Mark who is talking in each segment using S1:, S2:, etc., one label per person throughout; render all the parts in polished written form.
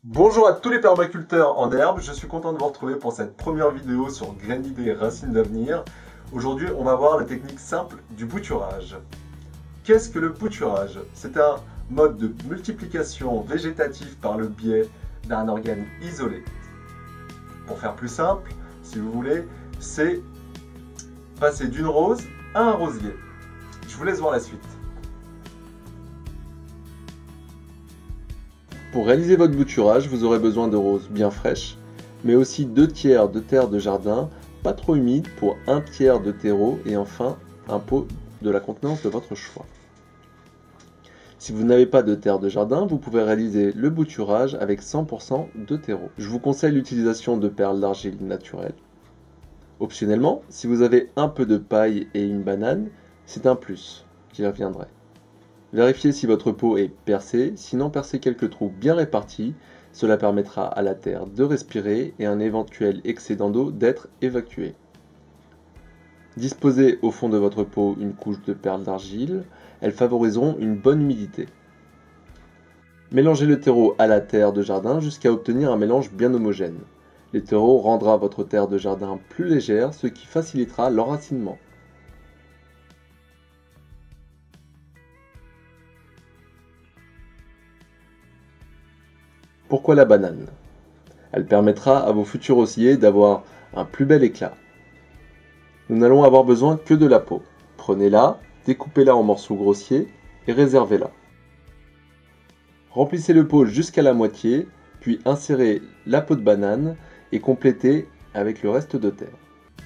S1: Bonjour à tous les permaculteurs en herbe, je suis content de vous retrouver pour cette première vidéo sur graines d'idées racines d'avenir. Aujourd'hui, on va voir la technique simple du bouturage. Qu'est-ce que le bouturage? C'est un mode de multiplication végétative par le biais d'un organe isolé. Pour faire plus simple, si vous voulez, c'est passer d'une rose à un rosier. Je vous laisse voir la suite. Pour réaliser votre bouturage, vous aurez besoin de roses bien fraîches, mais aussi 2 tiers de terre de jardin, pas trop humide pour 1 tiers de terreau et enfin un pot de la contenance de votre choix. Si vous n'avez pas de terre de jardin, vous pouvez réaliser le bouturage avec 100% de terreau. Je vous conseille l'utilisation de perles d'argile naturelles. Optionnellement, si vous avez un peu de paille et une banane, c'est un plus, j'y reviendrai. Vérifiez si votre pot est percé, sinon percez quelques trous bien répartis, cela permettra à la terre de respirer et un éventuel excédent d'eau d'être évacué. Disposez au fond de votre pot une couche de perles d'argile, elles favoriseront une bonne humidité. Mélangez le terreau à la terre de jardin jusqu'à obtenir un mélange bien homogène. Le terreau rendra votre terre de jardin plus légère, ce qui facilitera l'enracinement. Pourquoi la banane? Elle permettra à vos futurs osiers d'avoir un plus bel éclat. Nous n'allons avoir besoin que de la peau. Prenez-la, découpez-la en morceaux grossiers et réservez-la. Remplissez le pot jusqu'à la moitié, puis insérez la peau de banane et complétez avec le reste de terre.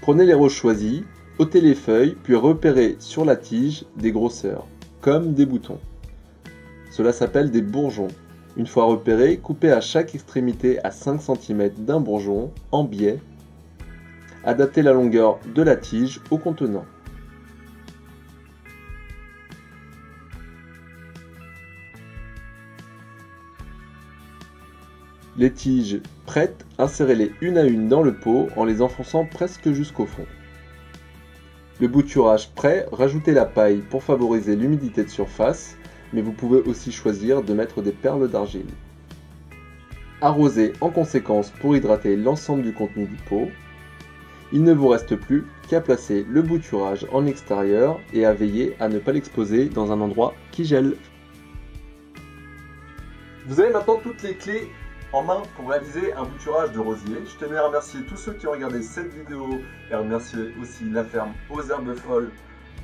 S1: Prenez les roses choisies, ôtez les feuilles, puis repérez sur la tige des grosseurs, comme des boutons. Cela s'appelle des bourgeons. Une fois repérés, coupez à chaque extrémité à 5 cm d'un bourgeon, en biais. Adaptez la longueur de la tige au contenant. Les tiges prêtes, insérez-les une à une dans le pot en les enfonçant presque jusqu'au fond. Le bouturage prêt, rajoutez la paille pour favoriser l'humidité de surface, mais vous pouvez aussi choisir de mettre des perles d'argile. Arrosez en conséquence pour hydrater l'ensemble du contenu du pot. Il ne vous reste plus qu'à placer le bouturage en extérieur et à veiller à ne pas l'exposer dans un endroit qui gèle. Vous avez maintenant toutes les clés en main pour réaliser un bouturage de rosier. Je tenais à remercier tous ceux qui ont regardé cette vidéo et à remercier aussi la ferme aux herbes folles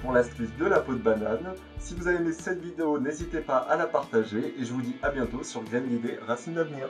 S1: pour l'astuce de la peau de banane. Si vous avez aimé cette vidéo, n'hésitez pas à la partager et je vous dis à bientôt sur Graines d'idées, racines d'avenir.